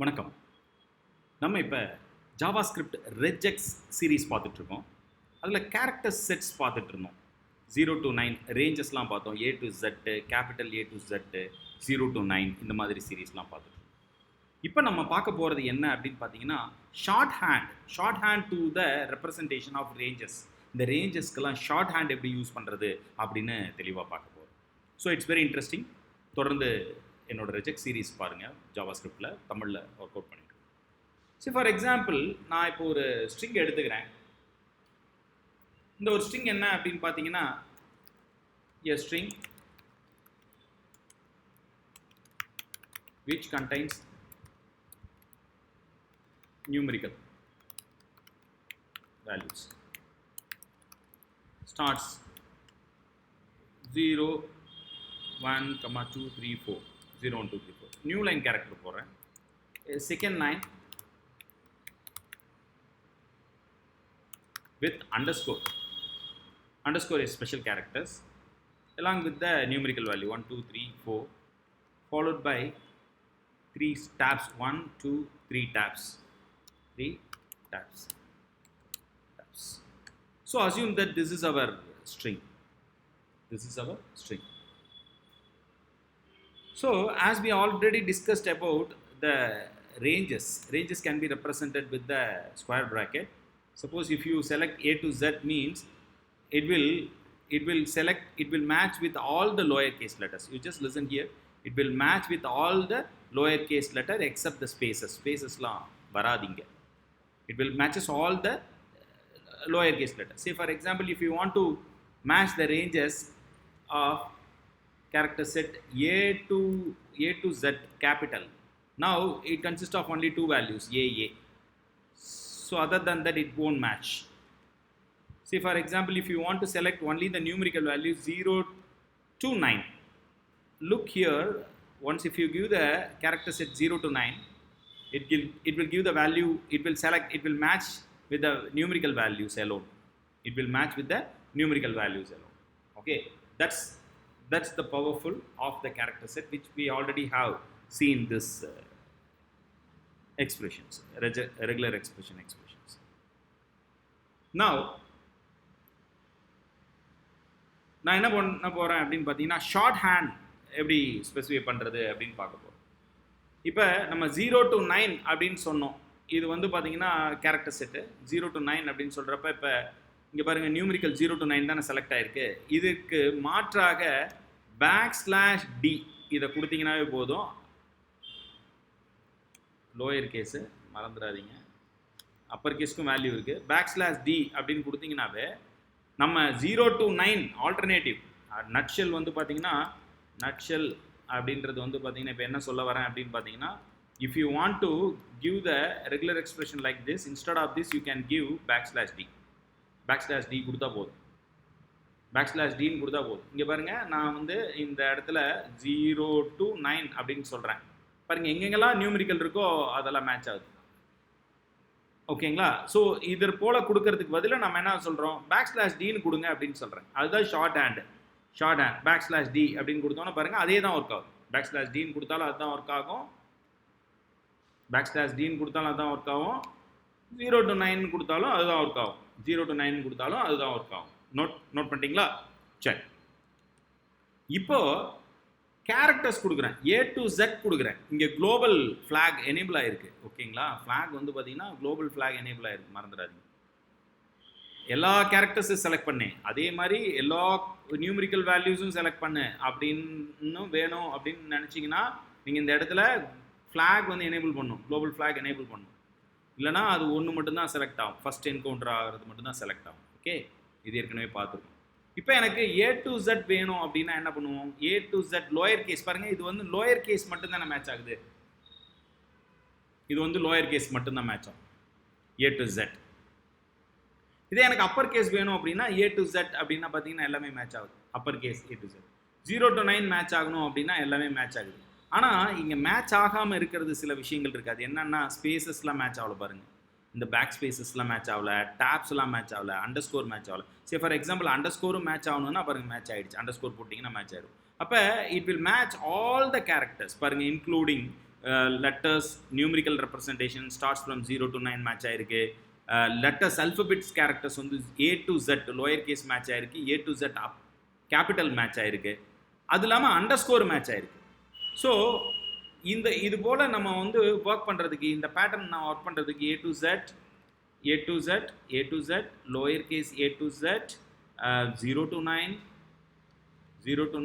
வணக்கம். நம்ம இப்போ ஜாவாஸ்கிரிப்ட் ரெஜெக்ஸ் சீரீஸ் பார்த்துட்ருக்கோம். அதில் கேரக்டர் செட்ஸ் பார்த்துட்ருந்தோம். 0 to 9 ரேஞ்சஸ்லாம் பார்த்தோம். A to Z, capital A to Z, 0 to 9 இந்த மாதிரி சீரீஸ்லாம் பார்த்துட்ருக்கோம். இப்போ நம்ம பார்க்க போகிறது என்ன அப்படின்னு பார்த்தீங்கன்னா, short hand to the representation of ranges. இந்த ரேஞ்சஸ்க்கெல்லாம் ஷார்ட் ஹேண்ட் எப்படி யூஸ் பண்ணுறது அப்படின்னு தெளிவாக பார்க்க போகிறோம். So it's very interesting. தொடர்ந்து என்னோட ரெஜெக்ட் சீரீஸ் பாருங்கள். ஜாவாஸ்கிரிப்டில் தமிழில் ஒர்க் அவுட் பண்ணிட்டு. ஸோ ஃபார் எக்ஸாம்பிள், நான் இப்போ ஒரு ஸ்ட்ரிங் எடுத்துக்கிறேன். இந்த ஒரு ஸ்ட்ரிங் என்ன அப்படின்னு பார்த்தீங்கன்னா, a string which contains numerical values starts 0 1 2 3 4 0 1 2 3 4 new line character போடுறேன். Second line with underscore is special characters along with the numerical value 1 2 3 4 followed by 3 tabs 1 2 3 tabs. So assume that this is our string. So as we already discussed about the ranges can be represented with the square bracket. Suppose if you select A to Z means it will match with all the lowercase letters. You just listen here. It will match with all the lowercase letter except the spaces. Spaces la varadinga. It will matches all the lowercase letters. Say for example, if you want to match the ranges of character set A to Z capital, now it consists of only two values A. So other than that it won't match. See for example, if you want to select only the numerical value 0 to 9, look here. Once if you give the character set 0 to 9, it will give the value, it will match with the numerical values alone. Okay, that's the powerful of the character set, which we already have seen this expressions, regular expressions. Now நான் என்ன பண்ண போகிறேன் அப்படின்னு பார்த்தீங்கன்னா, short hand எப்படி specify பண்ணுறது அப்படின்னு பார்க்க போகிறோம். இப்போ நம்ம 0 to 9 அப்படின்னு சொன்னோம். இது வந்து பார்த்தீங்கன்னா கேரக்டர் செட்டு 0 to 9 அப்படின்னு சொல்கிறப்ப, இப்போ இங்கே பாருங்கள், நியூமரிக்கல் 0 to 9 தானே செலக்ட் ஆகிருக்கு. இதுக்கு மாற்றாக \d இதை கொடுத்தீங்கன்னாவே போதும். லோயர் கேஸு மறந்துடாதீங்க, அப்பர் கேஸ்க்கும் வேல்யூ இருக்குது. \d அப்படின்னு கொடுத்தீங்கன்னாவே நம்ம 0 to 9 ஆல்டர்னேட்டிவ் நட்ஷெல் வந்து பார்த்தீங்கன்னா, நட்ஷெல் அப்படின்றது வந்து பார்த்தீங்கன்னா, இப்போ என்ன சொல்ல வரேன் அப்படின்னு பார்த்தீங்கன்னா, if you want to give the regular expression like this, instead of this you can give \d கொடுத்தா போதும். \dன்னு கொடுத்தா போதும். இங்கே பாருங்கள், நான் வந்து இந்த இடத்துல 0 to 9 அப்படின்னு சொல்கிறேன். பாருங்கள், எங்கெங்கெல்லாம் நியூமரிக்கல் இருக்கோ அதெல்லாம் மேட்ச் ஆகுது. ஓகேங்களா? ஸோ இது போல் கொடுக்கறதுக்கு பதிலாக நம்ம என்ன சொல்கிறோம், \dன்னு கொடுங்க அப்படின்னு சொல்கிறேன். அதுதான் ஷார்ட் ஹேண்ட். \d அப்படின்னு கொடுத்தோன்னா பாருங்கள், அதே தான் ஒர்க் ஆகும். \dன்னு கொடுத்தாலும் அதுதான் ஒர்க் ஆகும். \dன்னு கொடுத்தாலும் அதுதான் ஒர்க் ஆகும். 0 to 9 கொடுத்தாலும் அதுதான் ஒர்க் ஆகும். 0 to 9 கொடுத்தாலும் அதுதான் ஒர்க் ஆகும். நோட் பண்ணிட்டீங்களா? சரி, இப்போது கேரக்டர்ஸ் கொடுக்குறேன். A to Z கொடுக்குறேன். இங்கே குளோபல் ஃப்ளாக் எனேபிள் ஆகிருக்கு. ஓகேங்களா? ஃப்ளாக் வந்து பார்த்தீங்கன்னா குளோபல் ஃப்ளாக் எனேபிள் ஆகிருக்கு, மறந்துடாதீங்க. எல்லா கேரக்டர்ஸும் செலக்ட் பண்ணேன். அதே மாதிரி எல்லா நியூமரிக்கல் வேல்யூஸும் செலக்ட் பண்ணு அப்படின்னு வேணும் அப்படின்னு நினச்சிங்கன்னா, நீங்கள் இந்த இடத்துல ஃப்ளாக் வந்து எனேபிள் பண்ணணும், குளோபல் ஃப்ளாக் எனேபிள் பண்ணணும். இல்லைனா அது ஒன்று மட்டும்தான் செலக்ட் ஆகும், ஃபஸ்ட் என்கவுண்டர் ஆகிறது மட்டும்தான் செலக்ட் ஆகும். ஓகே, இது ஏற்கனவே பார்த்துருக்கோம். இப்போ எனக்கு A to Z வேணும் அப்படின்னா என்ன பண்ணுவோம், A to Z lower case. பாருங்கள், இது வந்து லோயர் கேஸ் மட்டும்தானே மேட்ச் ஆகுது. இது வந்து லோயர் கேஸ் மட்டும்தான் மேட்ச் ஆகும், A to Z. இதே எனக்கு அப்பர் கேஸ் வேணும் அப்படின்னா A to Z அப்படின்னா பார்த்தீங்கன்னா எல்லாமே மேட்ச் ஆகுது. Upper case A to Z. 0 to 9 match ஆகணும் அப்படின்னா எல்லாமே மேட்ச் ஆகுது. ஆனால் இங்கே மேட்ச் ஆகாமல் இருக்கிறது சில விஷயங்கள் இருக்காது. என்னென்னா, ஸ்பேசஸ்லாம் மேட்ச் ஆகல. பாருங்கள், இந்த பேக் ஸ்பேசஸ்லாம் மேட்ச் ஆகல, டேப்ஸ்லாம் மேட்ச் ஆகல, அண்டர்ஸ்கோர் மேட்ச் ஆகல. சரி, ஃபார் எக்ஸாம்பிள் அண்டர்ஸ்கோரும் மேட்ச் ஆகணும்னா பாருங்கள் மேட்ச் ஆகிடுச்சு. அண்டர்ஸ்கோர் போட்டிங்கன்னா மேட்ச் ஆகிடும். அப்போ it will match all the characters. பாருங்கள், including letters numerical representation starts from 0 to 9 match ஆயிருக்கு. லெட்டர்ஸ் அல்ஃபபெட்ஸ் கேரக்டர்ஸ் வந்து A to Z lower case match ஆயிருக்கு, A to Z capital match ஆயிருக்கு. அது இல்லாமல் அண்டர்ஸ்கோர் மேட்ச் ஆயிருக்கு. ஸோ இது போல் நம்ம வந்து ஒர்க் பண்ணுறதுக்கு, இந்த பேட்டர்ன் நான் ஒர்க் பண்ணுறதுக்கு A to Z lower case A to Z 0 to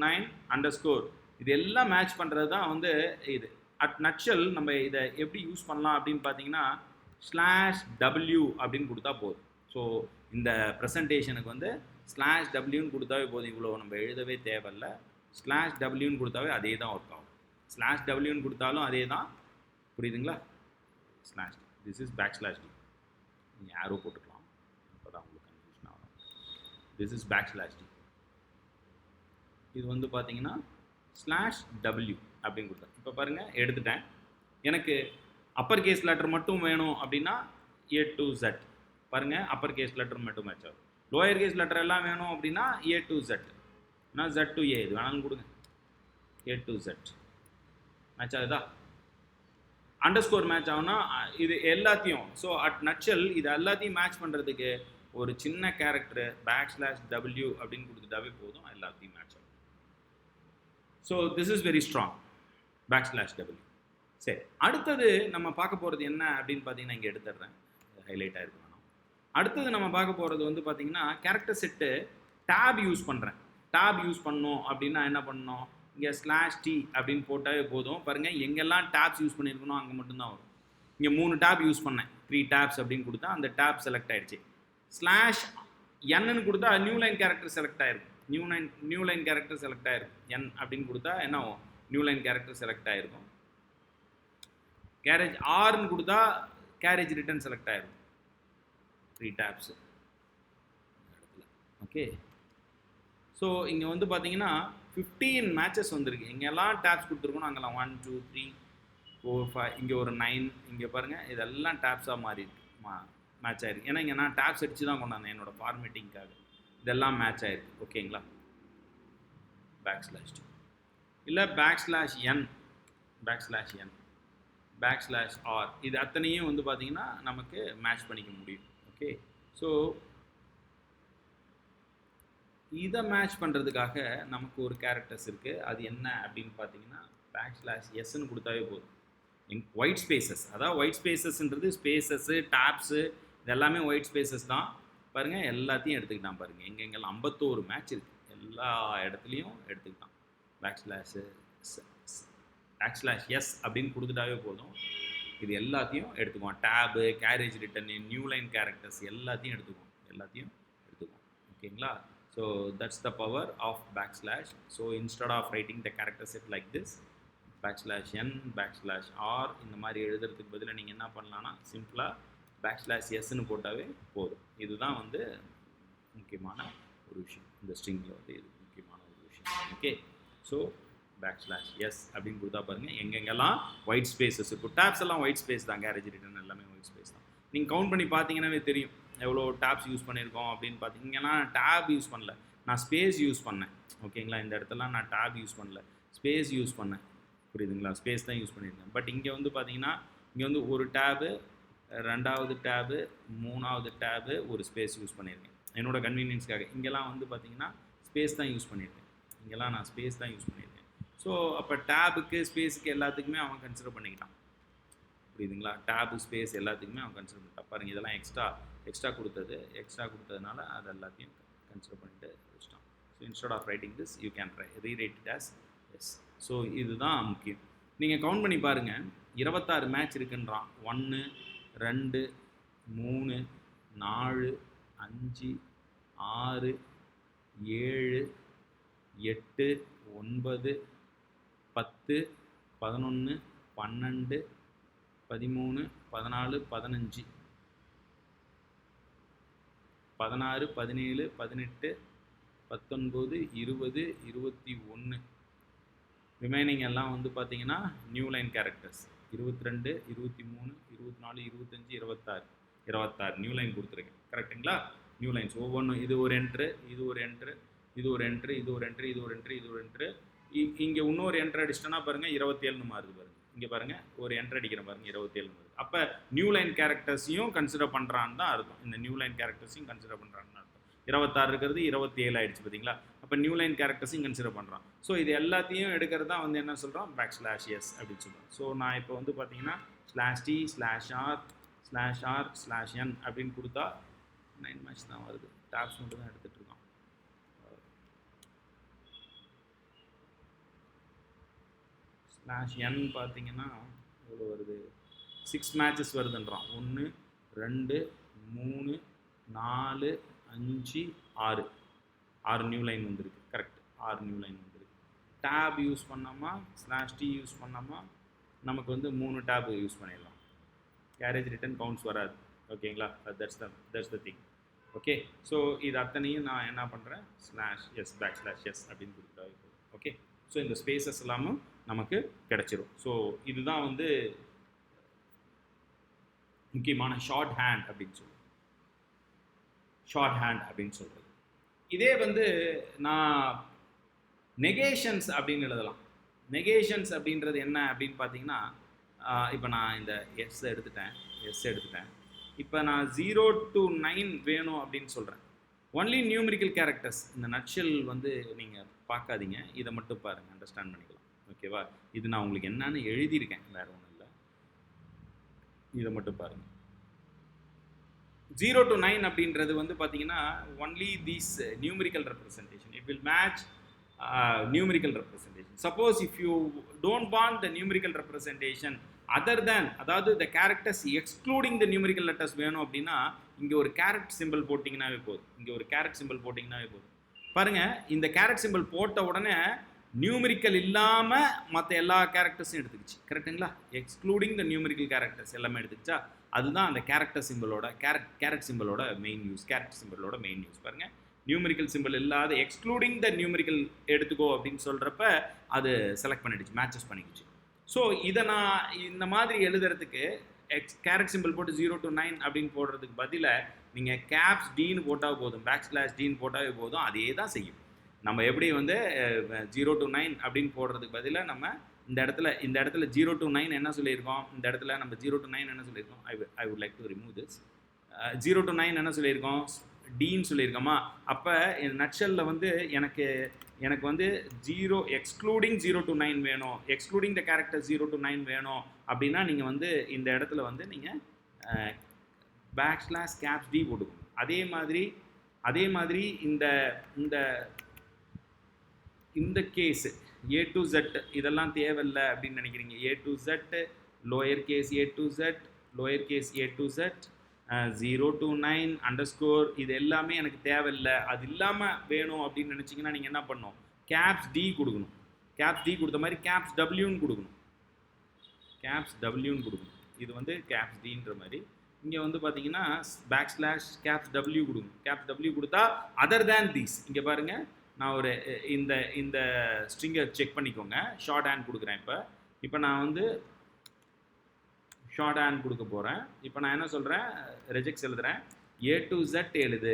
9 underscore, இது எல்லாம் மேட்ச் பண்ணுறது தான் வந்து இது. அட் நட்ஷல் நம்ம இதை எப்படி யூஸ் பண்ணலாம் அப்படின்னு பார்த்தீங்கன்னா /W அப்படின்னு கொடுத்தா போதும். ஸோ இந்த ப்ரெசன்டேஷனுக்கு வந்து /Wன்னு கொடுத்தாவே போதும், இவ்வளோ நம்ம எழுதவே தேவையில்ல. /Wன்னு கொடுத்தாவே அதே தான் ஒர்க் ஆகும். /Wன்னு கொடுத்தாலும் அதே தான், புரியுதுங்களா? This is /D. நீங்கள் ஆரோ போட்டுக்கலாம், இப்போ தான் உங்களுக்கு கன்ஃபியூஷன் ஆகும். This is /D. இது வந்து பார்த்தீங்கன்னா /W அப்படின்னு கொடுத்தேன். இப்போ பாருங்கள் எடுத்துட்டேன். எனக்கு அப்பர் கேஸ் லெட்டர் மட்டும் வேணும் அப்படின்னா A to Z பாருங்கள், அப்பர் கேஸ் லெட்டர் மட்டும் மேட்ச் ஆகும். லோயர் கேஸ் லெட்டர் எல்லாம் வேணும் அப்படின்னா A to Z, நான் Z to A இது வேணாலும் கொடுங்க. A to Z மேட்ச் ஆகுதா? அண்டர்ஸ்கோர் மேட்ச் ஆகுனா இது எல்லாத்தையும். ஸோ அட் நட்ஷல் இது எல்லாத்தையும் மேட்ச் பண்ணுறதுக்கு ஒரு சின்ன கேரக்டர் /W அப்படின்னு கொடுத்துட்டாவே போதும், எல்லாத்தையும் மேட்ச் ஆகும். So this is very strong /W. சரி, அடுத்தது நம்ம பார்க்க போகிறது என்ன அப்படின்னு பார்த்தீங்கன்னா இங்கே எடுத்துடுறேன், ஹைலைட் ஆகிருக்கணும். அடுத்தது நம்ம பார்க்க போகிறது வந்து பார்த்தீங்கன்னா கேரக்டர் செட்டு டேப் யூஸ் பண்ணுறேன். டேப் யூஸ் பண்ணோம் அப்படின்னா என்ன பண்ணணும், இங்கே /T அப்படின்னு போட்டாவே போதும். பாருங்கள் எங்கெல்லாம் டேப்ஸ் யூஸ் பண்ணியிருக்கணும் அங்கே மட்டும்தான் வரும். இங்கே 3 டேப் யூஸ் பண்ணேன், 3 டேப்ஸ் அப்படின்னு கொடுத்தா அந்த டேப் செலக்ட் ஆகிடுச்சு. /Nன்னு கொடுத்தா நியூ லைன் கேரக்டர் செலக்ட் ஆகிருக்கும். நியூ லைன் கேரக்டர் செலக்ட் ஆகிருக்கும். N அப்படின்னு கொடுத்தா என்ன ஆகும், நியூ லைன் கேரக்டர் செலக்ட் ஆகிருக்கும். கேரேஜ் Rன்னு கொடுத்தா கேரேஜ் ரிட்டர்ன் செலக்ட் ஆகிருக்கும். 3 டேப்ஸு. ஓகே, ஸோ இங்கே வந்து பார்த்தீங்கன்னா 15 மேட்சஸ் வந்திருக்கு. இங்கெல்லாம் டேப்ஸ் கொடுத்துருக்கணும், அங்கெல்லாம் 1 2 3 4 5, இங்கே ஒரு 9, இங்கே பாருங்கள் இதெல்லாம் டேப்ஸாக மாறி இருக்கு, மேட்ச் ஆகிருக்கு. ஏன்னா இங்கே நான் டேப்ஸ் அடித்து தான் கொண்டாந்தேன் என்னோடய ஃபார்மேட்டிங்காக. இதெல்லாம் மேட்ச் ஆகிருக்கு. ஓகேங்களா? /T இல்லை /N /R இது அத்தனையும் வந்து பார்த்தீங்கன்னா நமக்கு மேட்ச் பண்ணிக்க முடியும். ஓகே, ஸோ இதை மேட்ச் பண்ணுறதுக்காக நமக்கு ஒரு கேரக்டர்ஸ் இருக்குது. அது என்ன அப்படின்னு பார்த்தீங்கன்னா /Sன்னு கொடுத்தாவே போதும். ஒயிட் ஸ்பேசஸ், அதாவது ஒயிட் ஸ்பேசஸ்ன்றது ஸ்பேசஸ்ஸு டேப்ஸு இதெல்லாமே ஒயிட் ஸ்பேசஸ் தான். பாருங்கள் எல்லாத்தையும் எடுத்துக்கிட்டான். பாருங்கள் எங்கெங்கெல்லாம் 51 மேட்ச் இருக்குது, எல்லா இடத்துலையும் எடுத்துக்கிட்டான். /S அப்படின்னு கொடுத்துட்டாவே போதும், இது எல்லாத்தையும் எடுத்துக்குவோம். Tab, carriage return, new line characters எல்லாத்தையும் எடுத்துக்குவோம். ஓகேங்களா? So that's the power of /. So instead of writing the character set like this /N /R இந்த மாதிரி எழுதுறதுக்கு பதிலாக நீங்கள் என்ன பண்ணலான்னா சிம்பிளாக /Sன்னு போட்டாவே போதும். இதுதான் வந்து முக்கியமான ஒரு விஷயம், இந்த ஸ்ட்ரிங்கில் வந்து இது முக்கியமான ஒரு விஷயம். ஓகே, ஸோ /S அப்படின்னு கொடுத்தா பாருங்கள் எங்கெங்கெல்லாம் ஒயிட் ஸ்பேசஸ் இருக்கும். டேப்ஸ் எல்லாம் ஒயிட் ஸ்பேஸ் தான், கேரேஜ் ரிட்டர்ன் எல்லாமே ஒயிட் ஸ்பேஸ் தான். நீங்கள் கவுண்ட் பண்ணி பார்த்தீங்கன்னாவே தெரியும் எவ்வளோ டேப்ஸ் யூஸ் பண்ணியிருக்கோம் அப்படின்னு பார்த்தீங்கன்னா. டேப் யூஸ் பண்ணல, நான் ஸ்பேஸ் யூஸ் பண்ணேன். ஓகேங்களா? இந்த இடத்துல நான் டேப் யூஸ் பண்ணல, ஸ்பேஸ் யூஸ் பண்ணேன். புரியுதுங்களா? ஸ்பேஸ் தான் யூஸ் பண்ணியிருக்கேன். பட் இங்கே வந்து பார்த்தீங்கன்னா இங்கே வந்து ஒரு டேபு, 2வது டேபு, 3வது டேபு, ஒரு ஸ்பேஸ் யூஸ் பண்ணியிருக்கேன் என்னோடய கன்வீனியன்ஸ்க்காக. இங்கெல்லாம் வந்து பார்த்தீங்கன்னா ஸ்பேஸ் தான் யூஸ் பண்ணியிருக்கேன். இங்கெல்லாம் நான் ஸ்பேஸ் தான் யூஸ் பண்ணியிருக்கேன். ஸோ அப்போ டேபுக்கு ஸ்பேஸுக்கு எல்லாத்துக்குமே அவன் கன்சிடர் பண்ணிக்கிட்டான். புரியுதுங்களா? டேபு ஸ்பேஸ் எல்லாத்துக்குமே அவன் கன்சிடர் பண்ணிட்டான். பாருங்கள் இதெல்லாம் எக்ஸ்ட்ரா கொடுத்ததுனால அது எல்லாத்தையும் கன்சிடர் பண்ணிட்டு வச்சிட்டான். So instead of writing this you can rewrite it as S. So இதுதான் முக்கியம். நீங்கள் கவுண்ட் பண்ணி பாருங்கள், 26 மேட்ச் இருக்குன்றான். 1 2 3 4 5 6 7 8 9 10 11 12 13 14 15 16 17 18 19 20 21 ரிமைனிங் எல்லாம் வந்து பார்த்தீங்கன்னா new line characters. 22 23 24 25 26 new line கொடுத்துருக்கேன். கரெக்டுங்களா? நியூ லைன்ஸ் ஒவ்வொன்றும் இது ஒரு என்ட்ரு, இது ஒரு என்ட்ரு, இது ஒரு என்ட்ரு, இது ஒரு என்ட்ரு, இது ஒரு என்ட்ரு, இது ஒரு என்ட்ரு. இங்கே இன்னொரு என்ட்ரு அடிச்சிட்டோன்னா பாருங்கள் 27 மாறுது. பாருங்கள் இங்கே பாருங்கள் ஒரு என்ட்ரு அடிக்கிற பாருங்கள் 27 வருது. அப்போ நியூ லைன் கேரக்டர்ஸையும் கன்சிடர் பண்ணுறான்னு தான் அர்த்தம். இந்த நியூ லைன் கேரக்டர்ஸையும் கன்சிடர் பண்ணுறான்னு அர்த்தம். 26 இருக்கிறது 27 ஆயிடுச்சு பார்த்தீங்களா. அப்போ நியூ லைன் கேரக்டர்ஸையும் கன்சிடர் பண்ணுறான். ஸோ இது எல்லாத்தையும் எடுக்கிறது தான் வந்து என்ன சொல்கிறோம், /s அப்படின்னு சொல்கிறோம். ஸோ நான் இப்போ வந்து பார்த்தீங்கன்னா /t/r/n அப்படின்னு கொடுத்தா 9 மேட்ச் தான் வருது. டேப்ஸ் மட்டும் தான் எடுத்துகிட்டு இருக்கோம். /n பார்த்தீங்கன்னா எவ்வளோ வருது, 6 மேட்சஸ் வருதுன்றான். 1 2 3 4 5 6 6 நியூ லைன் வந்துருக்கு. கரெக்ட், 6 நியூ லைன் வந்துருக்கு. டேப் யூஸ் பண்ணாமா /t யூஸ் பண்ணாமா நமக்கு வந்து 3 டேப் யூஸ் பண்ணிடலாம். கேரேஜ் ரிட்டர்ன் கவுண்ட்ஸ் வராது. ஓகேங்களா, that's the thing. Okay, so இது அத்தனையும் நான் என்ன பண்ணுறேன், /s /s அப்படின்னு கொடுத்துட்டா. ஓகே, ஸோ இந்த ஸ்பேசஸ் எல்லாமும் நமக்கு கிடைச்சிரும். ஸோ இதுதான் வந்து முக்கியமான ஷார்ட் ஹேண்ட் அப்படின்னு சொல்லுவோம். ஷார்ட் ஹேண்ட் அப்படின்னு சொல்கிறது. இதே வந்து நான் நெகேஷன்ஸ் அப்படின்னு எழுதலாம். நெகேஷன்ஸ் அப்படின்றது என்ன அப்படின்னு பார்த்தீங்கன்னா, இப்போ நான் இந்த எஸ் எடுத்துட்டேன். இப்போ நான் 0 to 9 வேணும் அப்படின்னு சொல்கிறேன். Only numerical characters. இந்த நட்ஷெல் வந்து நீங்கள் பார்க்காதீங்க, இதை மட்டும் பாருங்கள், அண்டர்ஸ்டாண்ட் பண்ணிக்கலாம். ஓகேவா, இது நான் உங்களுக்கு என்னன்னு எழுதியிருக்கேன், வேறு ஒன்றும் இல்லை, இதை மட்டும் பாருங்கள். 0 to 9 அப்படின்றது வந்து பார்த்தீங்கன்னா only these numerical representation. It will match numerical representation. Suppose if you don't want the numerical representation other than, அதாவது the characters excluding the numerical letters வேணும் அப்படின்னா இங்கே ஒரு கேரட் சிம்பிள் போட்டிங்கன்னாவே போதும். பாருங்கள், இந்த கேரட் சிம்பிள் போட்ட உடனே நியூமெரிக்கல் இல்லாமல் மற்ற எல்லா கேரக்டர்ஸும் எடுத்துக்கிச்சு. கரெக்டுங்களா, எக்ஸ்க்ளூடிங் த நியூமெரிக்கல் கேரக்டர்ஸ் எல்லாமே எடுத்துக்கிச்சா. அதுதான் அந்த கேரக்டர் சிம்பிளோட கேரட் சிம்பிளோட மெயின் யூஸ். பாருங்கள், நியூமெரிக்கல் சிம்பிள் இல்லாத எக்ஸ்க்ளூடிங் த நியூமெரிக்கல் எடுத்துக்கோ அப்படின்னு சொல்கிறப்ப அது செலக்ட் பண்ணிடுச்சு, மேட்சஸ் பண்ணிக்கிச்சு. ஸோ இதை நான் இந்த மாதிரி எழுதுறதுக்கு கேரட் சிம்பிள் போட்டு 0 to 9 அப்படின்னு போடுறதுக்கு பதிலாக நீங்கள் கேப்ஸ் டீன்னு போட்டால் போதும், /d போட்டாவே போதும், அதே தான் செய்யும். நம்ம எப்படி வந்து 0 to 9 அப்படின்னு போடுறதுக்கு பதிலாக நம்ம இந்த இடத்துல 0 to 9 என்ன சொல்லியிருக்கோம், இந்த இடத்துல நம்ம 0 to 9 என்ன சொல்லியிருக்கோம், I would like to remove this. 0 to 9 என்ன சொல்லியிருக்கோம், டீன்னு சொல்லியிருக்கோமா. அப்போ நட்ஷெல்லில் வந்து எனக்கு வந்து 0 எக்ஸ்க்ளூடிங் 0 to 9 வேணும், எக்ஸ்க்ளூடிங் த கேரக்டர் 0 to 9 வேணும் அப்படின்னா நீங்கள் வந்து இந்த இடத்துல வந்து நீங்கள் /d போட்டுக்கணும். அதே மாதிரி இந்த கேஸு A to Z இதெல்லாம் தேவையில்லை அப்படின்னு நினைக்கிறீங்க. A to Z, lower case A to Z, lower case A to Z, 0 to 9 underscore, இது எல்லாமே எனக்கு தேவையில்லை, அது இல்லாமல் வேணும் அப்படின்னு நினச்சிங்கன்னா நீங்கள் என்ன பண்ணணும், கேப்ஸ் D கொடுக்கணும். கேப்ஸ் D கொடுத்த மாதிரி கேப்ஸ் Wன்னு கொடுக்கணும். இது வந்து கேப்ஸ் Dன்ற மாதிரி. இங்கே வந்து பார்த்தீங்கன்னா /caps W கொடுக்கணும். கேப்ஸ் W கொடுத்தா அதர் தேன் தீஸ். இங்கே பாருங்கள், நான் ஒரு இந்த ஸ்ட்ரிங்கை செக் பண்ணிக்கோங்க. ஷார்ட் ஹேண்ட் கொடுக்குறேன். இப்போ நான் வந்து ஷார்ட் ஹேண்ட் கொடுக்க போகிறேன். இப்போ நான் என்ன சொல்கிறேன், ரெஜெக்ட்ஸ் எழுதுகிறேன். A to Z எழுது,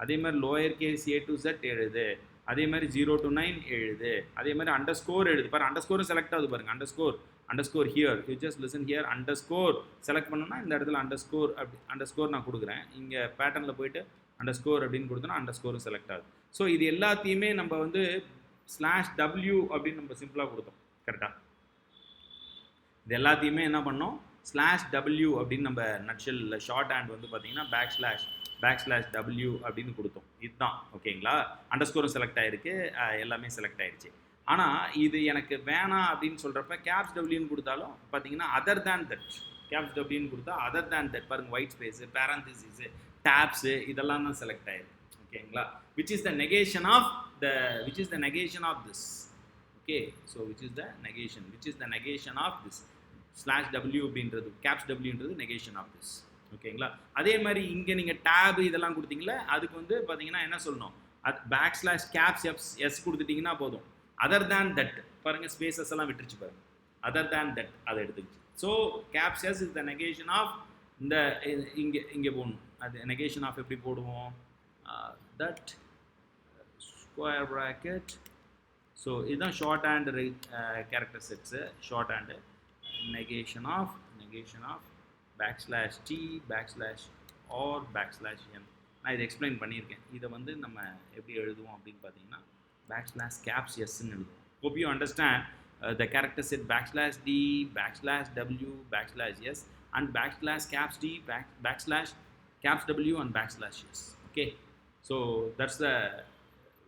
அதே மாதிரி lower case A to Z எழுது, அதே மாதிரி 0 to 9 எழுது, அதே மாதிரி அண்டர்ஸ்கோர் எழுது. பாரு, அண்டர்ஸ்கோரும் செலக்ட் ஆகுது பாருங்கள். Underscore here, you just listen here. Underscore select பண்ணோன்னா இந்த இடத்துல அண்டர்ஸ்கோர் நான் கொடுக்குறேன். இங்கே பேட்டர்னில் போயிட்டு அண்டர்ஸ்கோர் அப்படின்னு கொடுத்தோன்னா அண்டர்ஸ்கோரும் செலக்ட் ஆகுது. ஸோ இது எல்லாத்தையுமே நம்ம வந்து /w அப்படின்னு நம்ம சிம்பிளாக கொடுத்தோம். கரெக்டாக இது எல்லாத்தையுமே என்ன பண்ணோம், /w அப்படின்னு நம்ம நட்ஷெல்ல ஷார்ட் ஹேண்ட் வந்து பார்த்தீங்கன்னா /w அப்படின்னு கொடுத்தோம். இதுதான் ஓகேங்களா. அண்டர்ஸ்கோரும் செலக்ட் ஆகிருக்கு, எல்லாமே செலக்ட் ஆகிடுச்சு. ஆனால் இது எனக்கு வேணாம் அப்படின்னு சொல்கிறப்ப கேப்ஸ் டபிள்யூன்னு கொடுத்தாலும் பார்த்தீங்கன்னா அதர் தேன் தட், கேப்ஸ் டபிள்யூன்னு கொடுத்தா அதர் தேன் தட் பாருங்கள், ஒயிட் ஸ்பேஸு, பேரந்திசிஸு, டேப்ஸு இதெல்லாம் தான் செலக்ட் ஆகிருக்கு. ஓகேங்களா, which is the negation of this. Okay, so which is the negation of this. /w அப்படின்றது caps wன்றது negation of this. ஓகேங்களா, அதே மாதிரி இங்கே நீங்கள் டேப் இதெல்லாம் கொடுத்தீங்களா, அதுக்கு வந்து பார்த்தீங்கன்னா என்ன சொல்லணும், /caps s கொடுத்துட்டிங்கன்னா போதும். அதர் தேன் தட் பாருங்கள், ஸ்பேசஸ் எல்லாம் விட்டுருச்சு பாருங்கள், அதர் தேன் தட் அதை எடுத்துக்கிச்சு. So caps s is the negation of இந்த இங்கே போடணும். அது negation of எப்படி போடுவோம், that square bracket ஸோ இதுதான் short hand character sets. Short hand negation of /t /or /n. நான் இதை எக்ஸ்பிளைன் பண்ணியிருக்கேன். இதை வந்து நம்ம எப்படி எழுதுவோம் அப்படின்னு பார்த்தீங்கன்னா \caps sன்னு எழுதுவோம். Hope you understand the character set \d \w \s and \caps d \caps w and \s. Okay, so that's the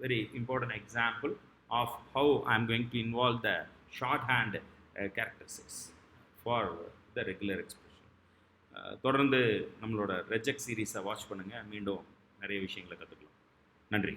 very important example of how I'm going to involve the shorthand character sets for the regular expression. தொடர்ந்து நம்மளோட reject சீரீஸை watch பண்ணுங்கள். மீண்டும் நிறைய விஷயங்களை கற்றுக்கலாம். நன்றி.